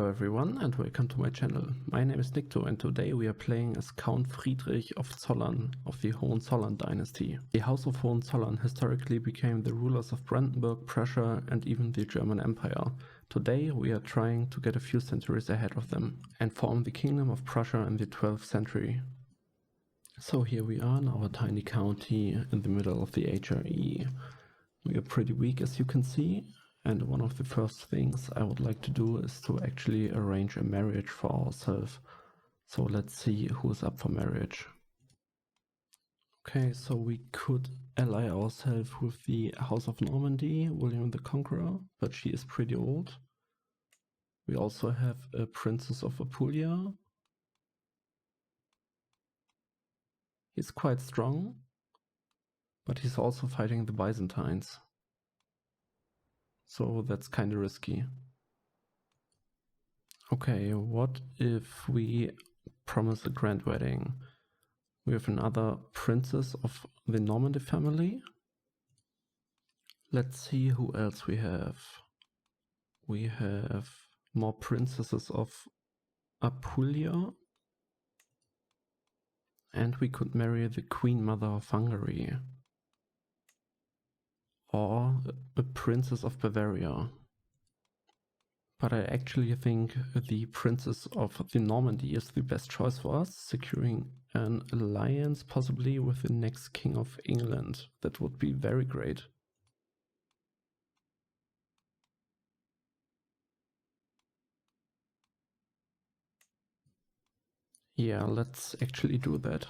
Hello everyone and welcome to my channel. My name is Nikto and today we are playing as Count Friedrich of Zollern of the Hohenzollern dynasty. The House of Hohenzollern historically became the rulers of Brandenburg, Prussia and even the German Empire. Today we are trying to get a few centuries ahead of them and form the Kingdom of Prussia in the 12th century. So here we are in our tiny county in the middle of the HRE. We are pretty weak as you can see. And one of the first things I would like to do is to actually arrange a marriage for ourselves. So let's see who's up for marriage. Okay, so we could ally ourselves with the House of Normandy, William the Conqueror, but she is pretty old. We also have a Princess of Apulia. He's quite strong, but he's also fighting the Byzantines. So that's kind of risky. Okay, what if we promise a grand wedding? We have another princess of the Normandy family. Let's see who else we have. We have more princesses of Apulia. And we could marry the Queen Mother of Hungary. Or a princess of Bavaria. But I actually think the Princess of the Normandy is the best choice for us, securing an alliance possibly with the next King of England. That would be very great. Yeah, let's actually do that.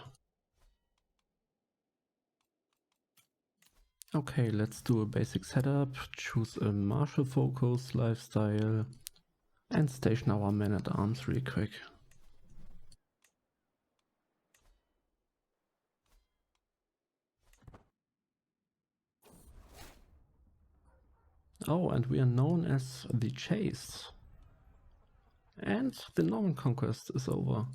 Okay, let's do a basic setup, choose a martial focus, lifestyle, and station our men at arms really quick. Oh, and we are known as the Chase. And the Norman conquest is over.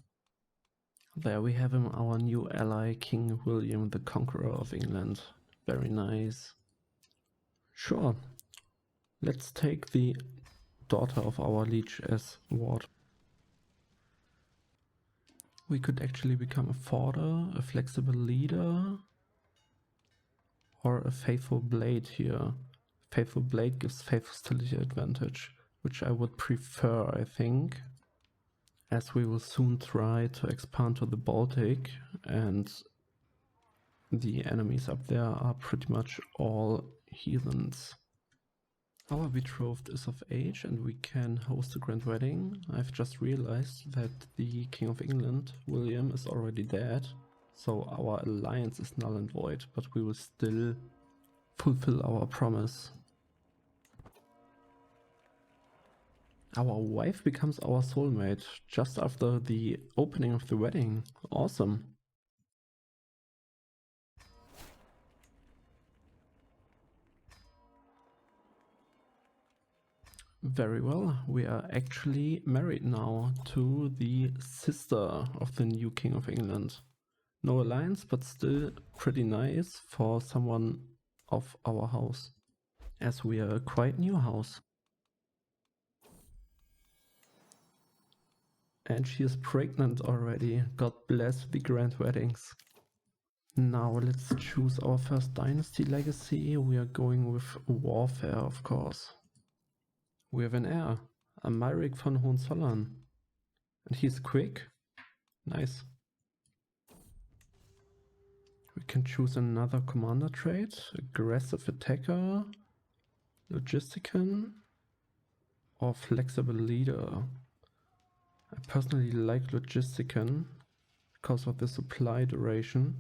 There we have him, our new ally, King William the Conqueror of England. Very nice. Sure. Let's take the daughter of our liege as ward. We could actually become a forder, a flexible leader, or a faithful blade here. Faithful blade gives faithful stability advantage, which I would prefer, I think, as we will soon try to expand to the Baltic, and the enemies up there are pretty much all heathens. Our betrothed is of age and we can host a grand wedding. I've just realized that the King of England, William, is already dead, so our alliance is null and void, but we will still fulfill our promise. Our wife becomes our soulmate just after the opening of the wedding. Awesome. Very well, we are actually married now to the sister of the new King of England. No alliance, but still pretty nice for someone of our house, as we are a quite new house. And she is pregnant already. God bless the grand weddings. Now let's choose our first dynasty legacy. We are going with warfare, of course. We have an heir, a Markgraf von Hohenzollern. And he's quick. Nice. We can choose another commander trait, aggressive attacker, logistician, or flexible leader. I personally like logistician because of the supply duration.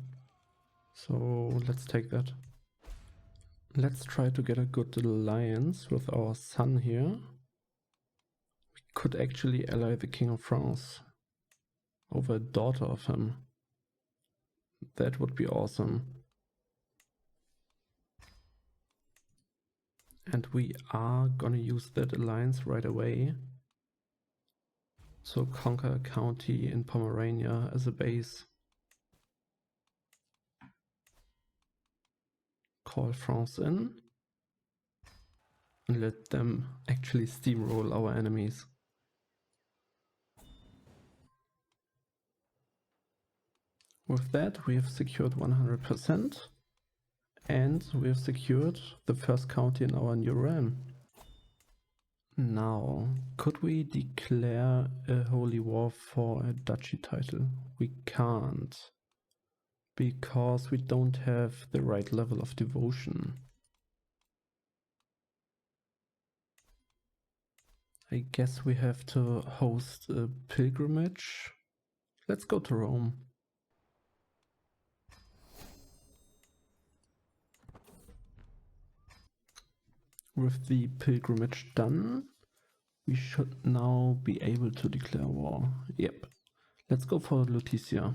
So let's take that. Let's try to get a good alliance with our son here. We could actually ally the King of France over a daughter of him. That would be awesome. And we are gonna use that alliance right away. So conquer a county in Pomerania as a base. Call France in. And let them actually steamroll our enemies. With that, we have secured 100%, and we have secured the first county in our new realm. Now, could we declare a holy war for a duchy title? We can't, because we don't have the right level of devotion. I guess we have to host a pilgrimage. Let's go to Rome. With the pilgrimage done, we should now be able to declare war. Yep. Let's go for Lutetia.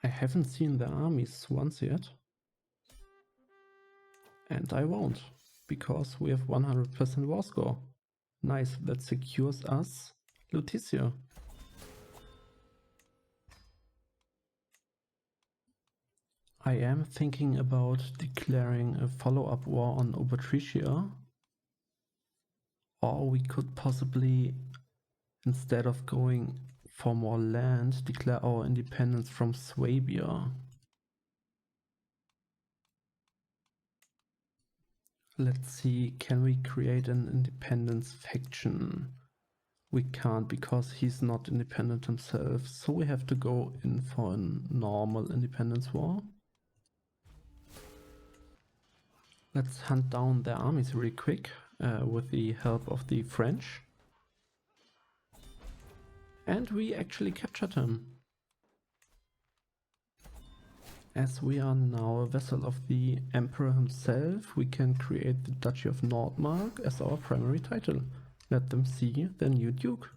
I haven't seen the armies once yet. And I won't, because we have 100% war score. Nice, that secures us Lutetia. I am thinking about declaring a follow-up war on Prussia. Or we could possibly, instead of going for more land, declare our independence from Swabia. Let's see, can we create an independence faction? We can't, because he's not independent himself, so we have to go in for a normal independence war. Let's hunt down their armies really quick with the help of the French. And we actually captured him. As we are now a vassal of the Emperor himself, we can create the Duchy of Nordmark as our primary title. Let them see the new Duke.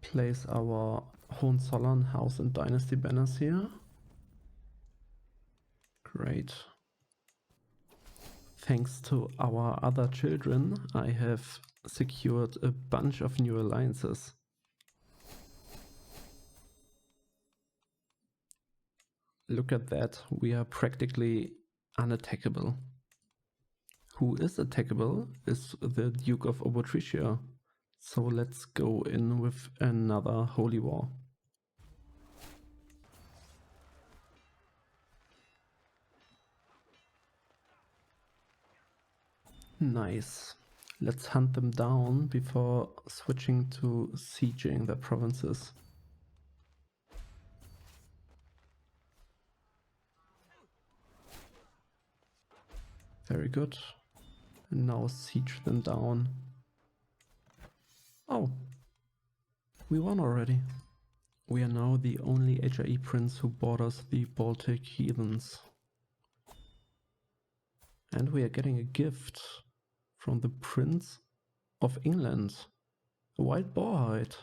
Place our Hohenzollern house and dynasty banners here. Great. Thanks to our other children, I have secured a bunch of new alliances. Look at that, we are practically unattackable. Who is attackable is the Duke of Prussia. So let's go in with another holy war. Nice. Let's hunt them down before switching to sieging their provinces. Very good. And now siege them down. Oh, we won already. We are now the only HIE prince who borders the Baltic heathens. And we are getting a gift from the Prince of England. A wild boar hide,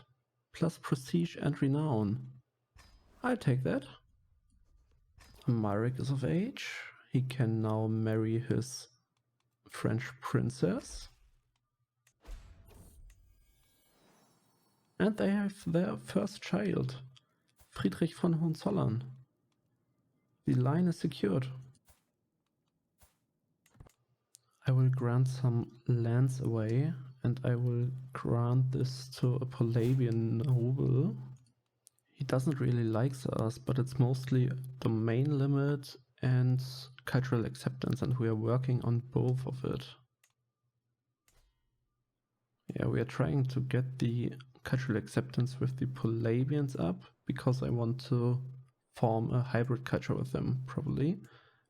plus prestige and renown. I'll take that. Marek is of age. He can now marry his French princess. And they have their first child, Friedrich von Hohenzollern. The line is secured. I will grant some lands away, and I will grant this to a Polabian noble. He doesn't really like us, but it's mostly domain limit and cultural acceptance, and we are working on both of it. Yeah, we are trying to get the cultural acceptance with the Polabians up, because I want to form a hybrid culture with them, probably.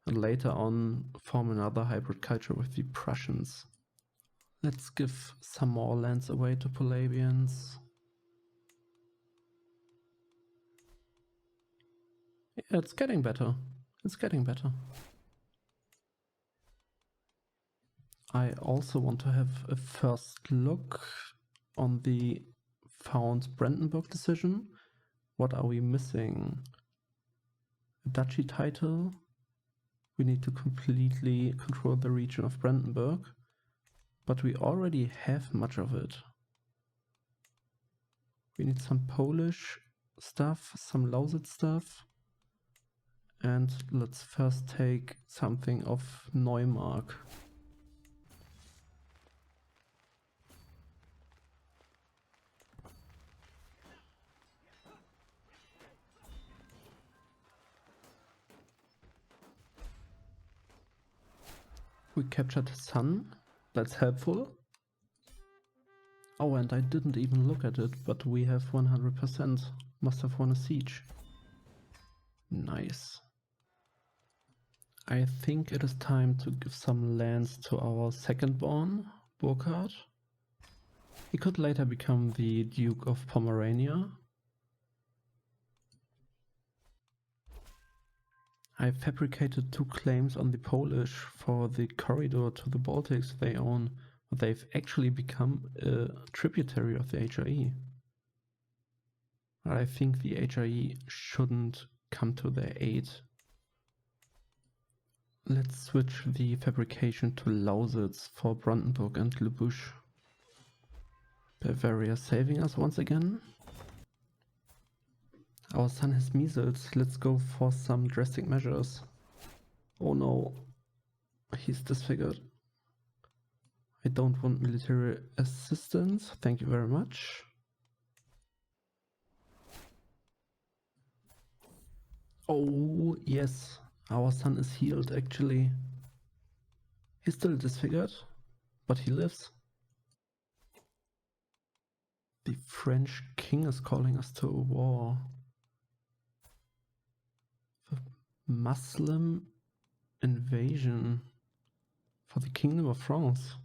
And later on form another hybrid culture with the Prussians. Let's give some more lands away to Polabians. Yeah, it's getting better. It's getting better. I also want to have a first look on the found Brandenburg decision. What are we missing? A duchy title. We need to completely control the region of Brandenburg, but we already have much of it. We need some Polish stuff, some Lausitz stuff, and let's first take something of Neumark. We captured his son. That's helpful. Oh, and I didn't even look at it, but we have 100%. Must have won a siege. Nice. I think it is time to give some lands to our second-born, Burkhard. He could later become the Duke of Pomerania. I fabricated 2 claims on the Polish for the corridor to the Baltics they own, but they've actually become a tributary of the HRE. But I think the HRE shouldn't come to their aid. Let's switch the fabrication to Lausitz for Brandenburg and Lubusche. Bavaria saving us once again. Our son has measles. Let's go for some drastic measures. Oh no, he's disfigured. I don't want military assistance. Thank you very much. Oh yes, our son is healed actually. He's still disfigured, but he lives. The French king is calling us to war. The Muslim invasion for the Kingdom of France.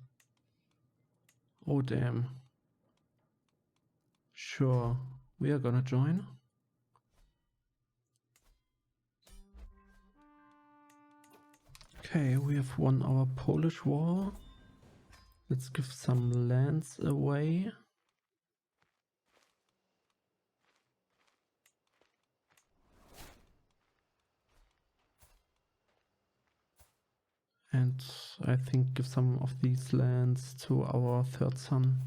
Oh damn. Sure, we are gonna join. Okay, we have won our Polish war. Let's give some lands away. And I think give some of these lands to our third son.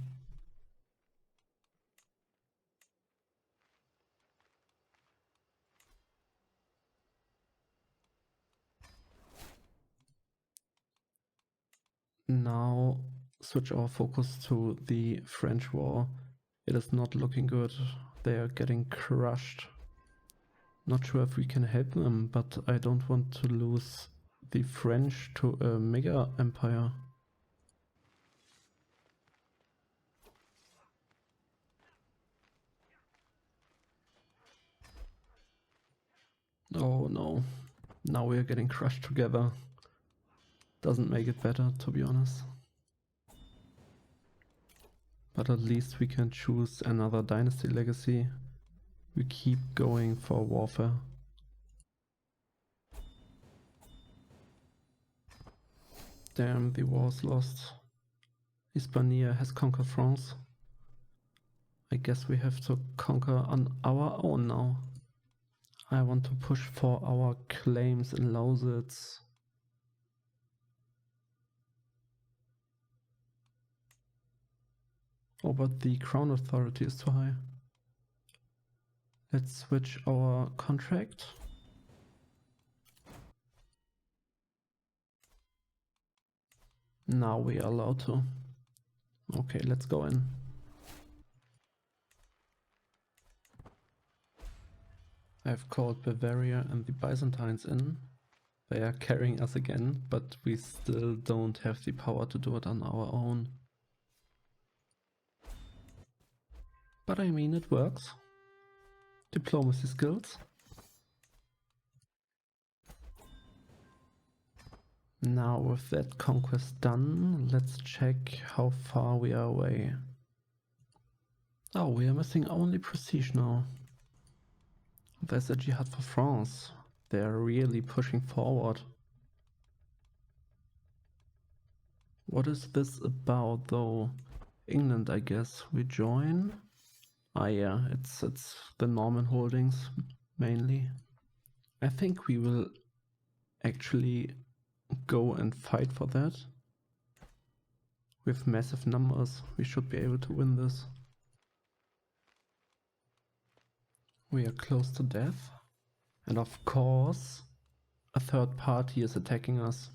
Now switch our focus to the French war. It is not looking good. They are getting crushed. Not sure if we can help them, but I don't want to lose the French to a mega empire. Oh no, now we are getting crushed together. Doesn't make it better, to be honest. But at least we can choose another dynasty legacy. We keep going for warfare. Damn, the war's lost. Hispania has conquered France. I guess we have to conquer on our own now. I want to push for our claims in Lausitz. Oh, but the crown authority is too high. Let's switch our contract. Now we are allowed to. Okay, let's go in. I've called Bavaria and the Byzantines in. They are carrying us again, but we still don't have the power to do it on our own. But I mean, it works. Diplomacy skills. Now with that conquest done, let's check how far we are away. Oh, we are missing only prestige now. There's a jihad for France. They are really pushing forward. What is this about though? England, I guess. We join? Ah yeah, it's the Norman holdings mainly. I think we will actually go and fight for that. With massive numbers, we should be able to win this. We are close to death. And of course, a third party is attacking us.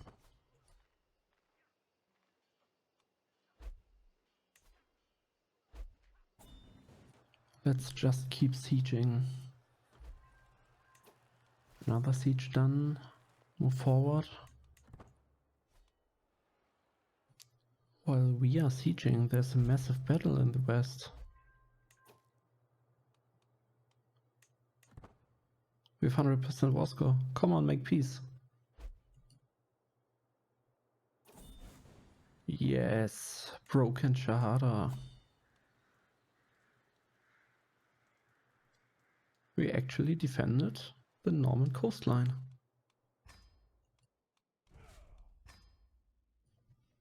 Let's just keep sieging. Another siege done. Move forward. While we are sieging, there's a massive battle in the west. We have 100% war score. Come on, make peace. Yes, broken Shahada. We actually defended the Norman coastline.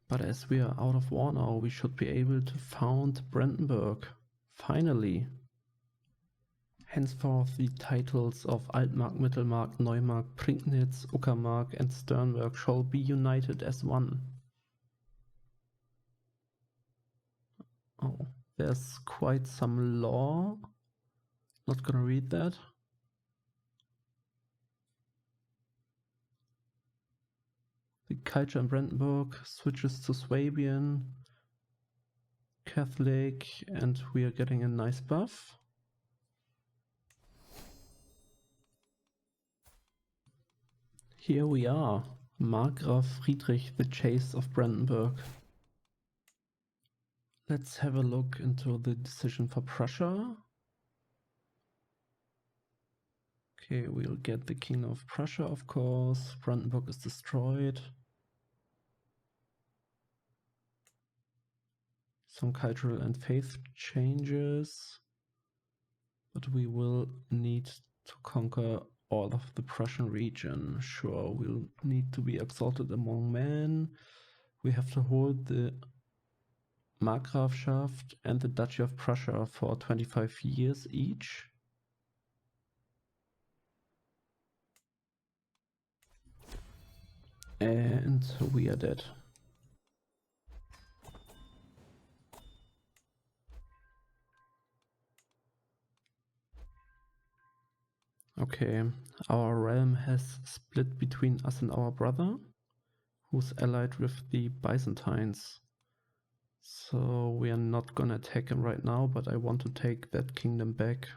But as we are out of war now, we should be able to found Brandenburg. Finally. Henceforth the titles of Altmark, Mittelmark, Neumark, Prignitz, Uckermark and Sternberg shall be united as one. Oh, there's quite some law. Not gonna read that. The culture in Brandenburg switches to Swabian, Catholic, and we are getting a nice buff. Here we are, Markgraf Friedrich the Chase of Brandenburg. Let's have a look into the decision for Prussia. Okay, we'll get the King of Prussia, of course. Brandenburg is destroyed. Some cultural and faith changes. But we will need to conquer all of the Prussian region. Sure, we'll need to be exalted among men. We have to hold the Markgrafschaft and the Duchy of Prussia for 25 years each. And we are dead. Okay, our realm has split between us and our brother, who's allied with the Byzantines. So we are not gonna attack him right now, but I want to take that kingdom back.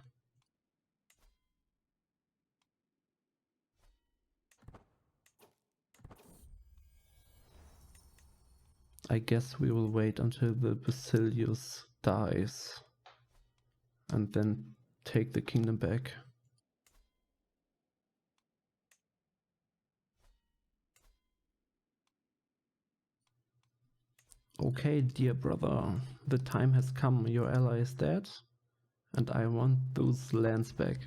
I guess we will wait until the Basilius dies and then take the kingdom back. Okay, dear brother, the time has come. Your ally is dead, and I want those lands back.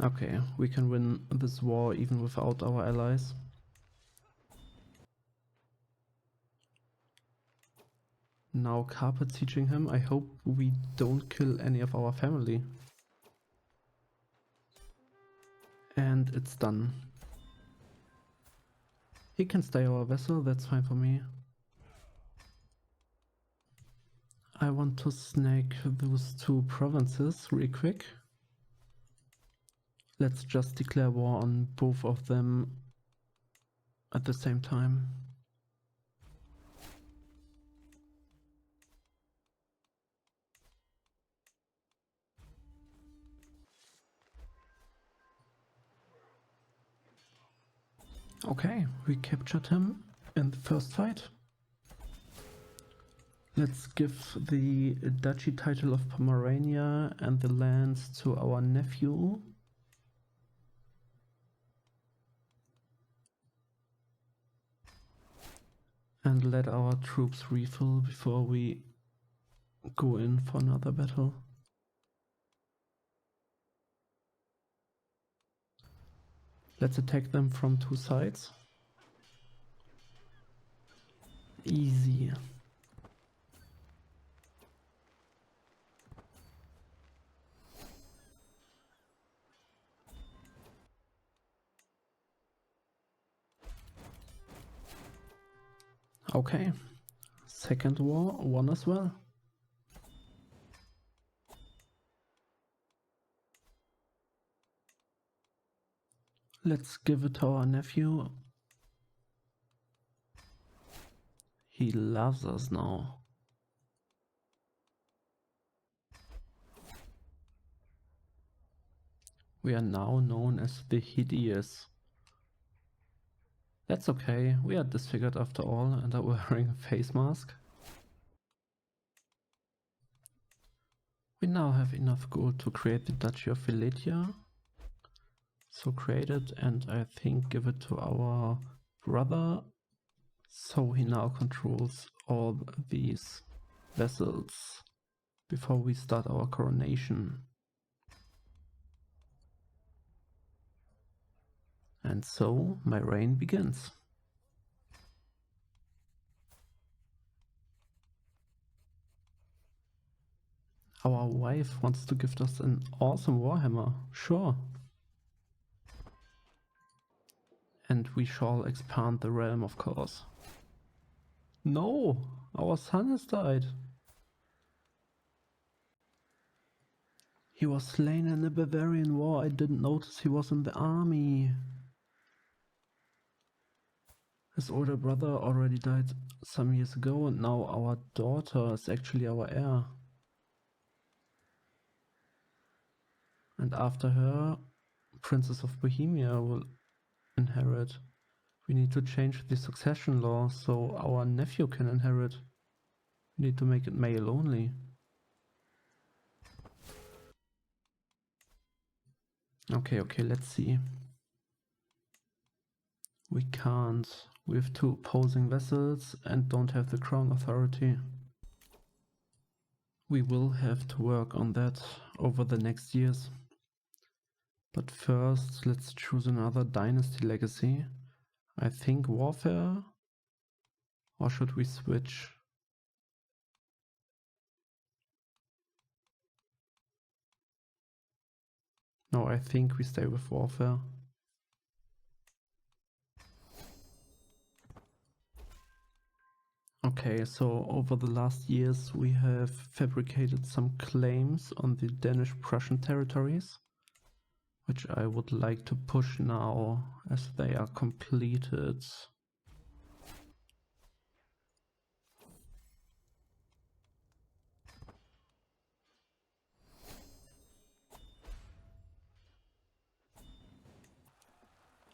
Okay, we can win this war even without our allies. Now carpet sieging him. I hope we don't kill any of our family. And it's done. He can stay our vessel, that's fine for me. I want to snag those two provinces real quick. Let's just declare war on both of them at the same time. Okay, we captured him in the first fight. Let's give the duchy title of Pomerania and the lands to our nephew. And let our troops refill before we go in for another battle. Let's attack them from two sides. Easy. Okay, second war won as well. Let's give it to our nephew. He loves us now. We are now known as the Hideous. That's okay, we are disfigured after all and are wearing a face mask. We now have enough gold to create the Duchy of Wallachia. So create it and I think give it to our brother. So he now controls all these vessels before we start our coronation. And so my reign begins. Our wife wants to gift us an awesome warhammer, sure. And we shall expand the realm, of course. No, our son has died. He was slain in the Bavarian War. I didn't notice he was in the army. His older brother already died some years ago and now our daughter is actually our heir. And after her, Princess of Bohemia will inherit. We need to change the succession law so our nephew can inherit. We need to make it male only. Okay, let's see. We can't. We have 2 opposing vessels and don't have the crown authority. We will have to work on that over the next years. But first, let's choose another dynasty legacy. I think warfare? Or should we switch? No, I think we stay with warfare. Okay, so over the last years we have fabricated some claims on the Danish-Prussian territories, which I would like to push now as they are completed.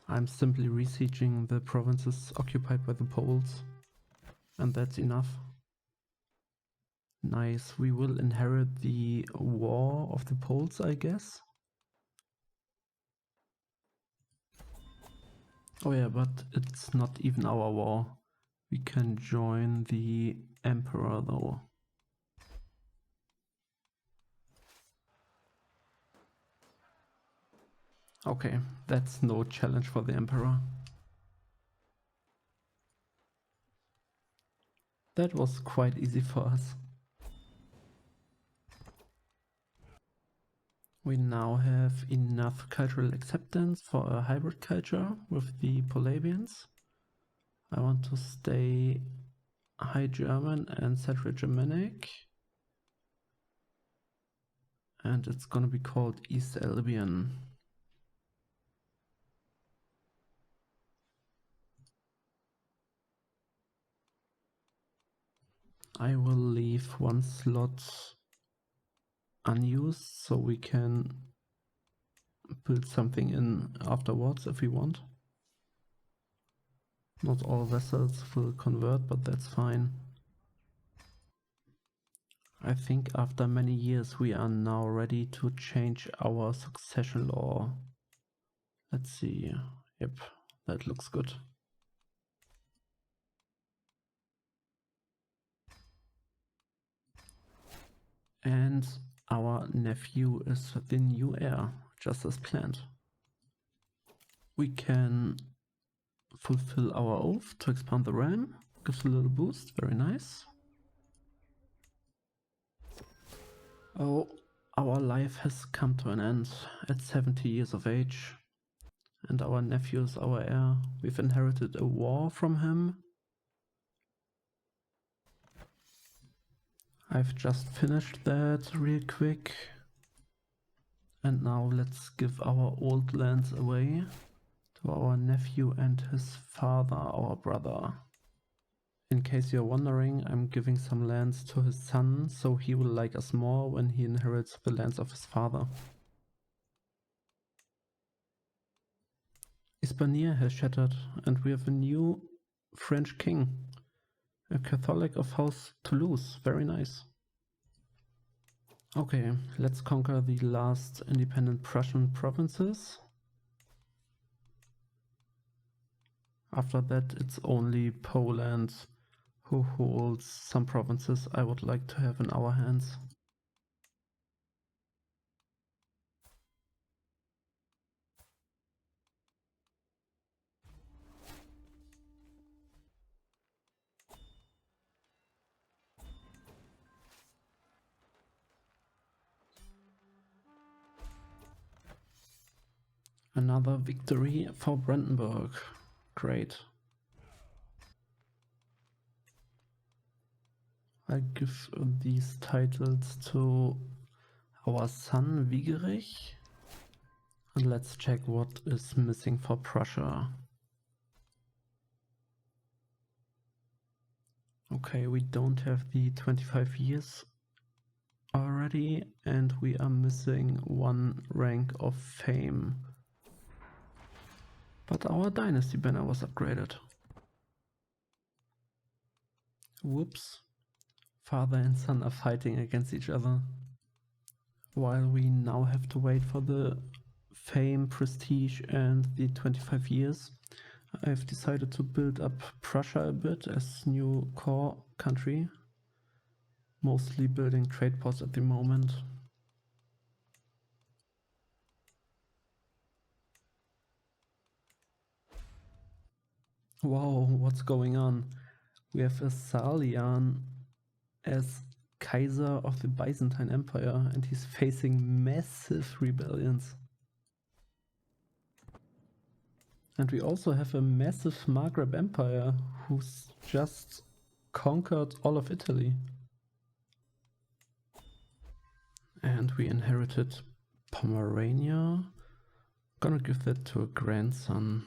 I'm simply besieging the provinces occupied by the Poles, and that's enough. Nice, we will inherit the war of the Poles, I guess. Oh yeah, but it's not even our war. We can join the Emperor though. Okay, that's no challenge for the Emperor. That was quite easy for us. We now have enough cultural acceptance for a hybrid culture with the Polabians. I want to stay High German and Central Germanic. And it's gonna be called East Albion. I will leave 1 slot unused so we can build something in afterwards if we want. Not all vessels will convert, but that's fine. I think after many years we are now ready to change our succession law. Let's see. Yep, that looks good. And our nephew is the new heir, just as planned. We can fulfill our oath to expand the realm. Gives a little boost, very nice. Oh, our life has come to an end at 70 years of age. And our nephew is our heir. We've inherited a war from him. I've just finished that real quick. And now let's give our old lands away to our nephew and his father, our brother. In case you're wondering, I'm giving some lands to his son, so he will like us more when he inherits the lands of his father. Hispania has shattered, and we have a new French king, a Catholic of House Toulouse. Very nice. Okay, let's conquer the last independent Prussian provinces. After that, it's only Poland who holds some provinces I would like to have in our hands. Another victory for Brandenburg. Great. I give these titles to our son Wiegerich. And let's check what is missing for Prussia. Okay, we don't have the 25 years already, and we are missing one rank of fame. But our dynasty banner was upgraded. Whoops. Father and son are fighting against each other. While we now have to wait for the fame, prestige and the 25 years, I've decided to build up Prussia a bit as new core country. Mostly building trade ports at the moment. Wow, what's going on? We have a Salian as Kaiser of the Byzantine Empire, and he's facing massive rebellions. And we also have a massive Markgraf Empire who's just conquered all of Italy. And we inherited Pomerania. Gonna give that to a grandson.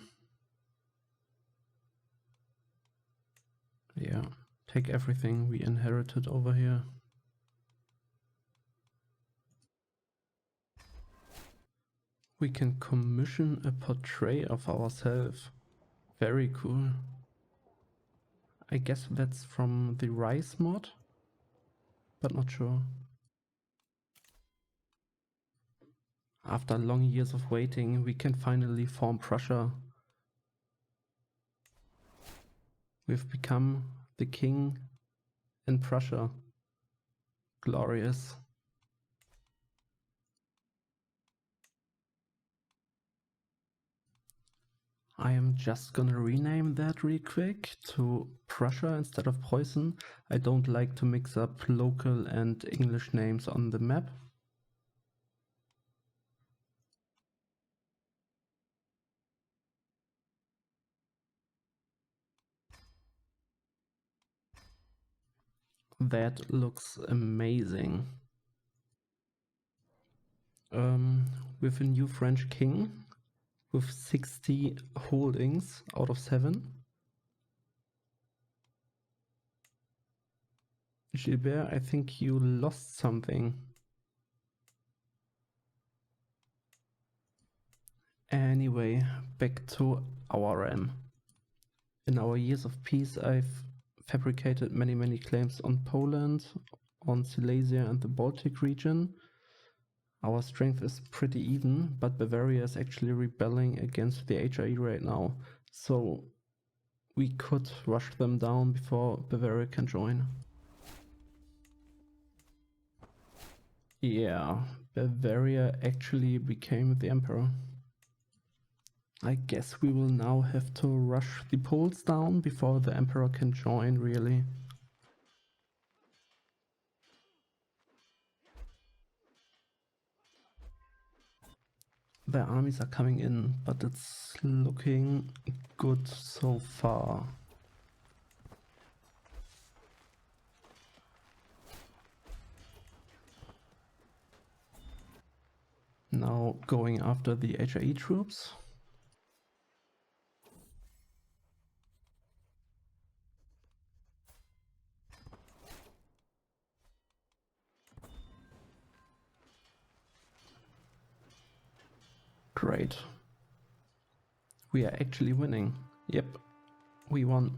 Yeah, take everything we inherited over here. We can commission a portrait of ourselves. Very cool. I guess that's from the Rise mod, but not sure. After long years of waiting, we can finally form Prussia. We've become the king in Prussia. Glorious. I am just gonna rename that real quick to Prussia instead of Preußen. I don't like to mix up local and English names on the map. That looks amazing. With a new French king with 60 holdings out of 7. Gilbert, I think you lost something. Anyway, back to our RAM. In our years of peace, I've fabricated many claims on Poland, on Silesia and the Baltic region. Our strength is pretty even, but Bavaria is actually rebelling against the HRE right now, so we could rush them down before Bavaria can join. Yeah, Bavaria actually became the emperor. I guess we will now have to rush the Poles down before the emperor can join, really. Their armies are coming in, but it's looking good so far. Now going after the HRE troops. Great. We are actually winning. Yep, we won.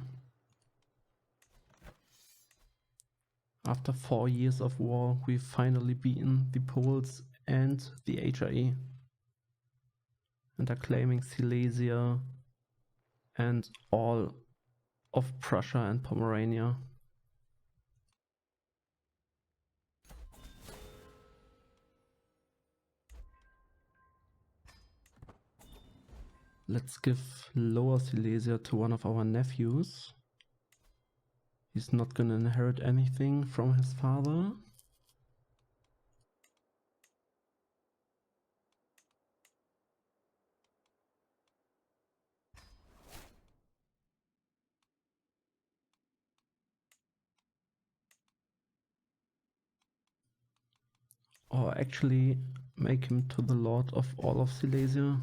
After 4 years of war, we've finally beaten the Poles and the HRE. And are claiming Silesia and all of Prussia and Pomerania. Let's give Lower Silesia to one of our nephews. He's not gonna inherit anything from his father. Or actually make him to the Lord of all of Silesia.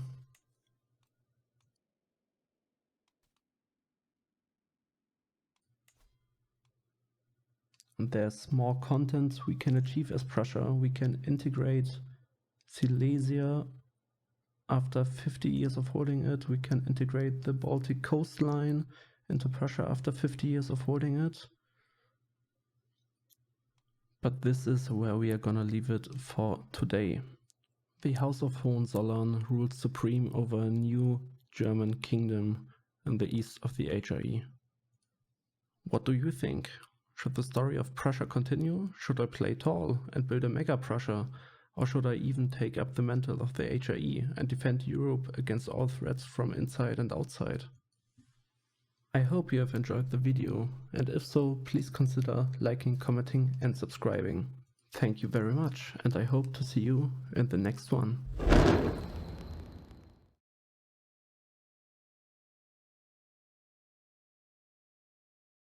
And there's more content we can achieve as Prussia. We can integrate Silesia after 50 years of holding it. We can integrate the Baltic coastline into Prussia after 50 years of holding it. But this is where we are gonna leave it for today. The House of Hohenzollern rules supreme over a new German kingdom in the east of the HRE. What do you think? Should the story of Prussia continue? Should I play tall and build a mega Prussia? Or should I even take up the mantle of the HRE and defend Europe against all threats from inside and outside? I hope you have enjoyed the video, and if so, please consider liking, commenting and subscribing. Thank you very much, and I hope to see you in the next one.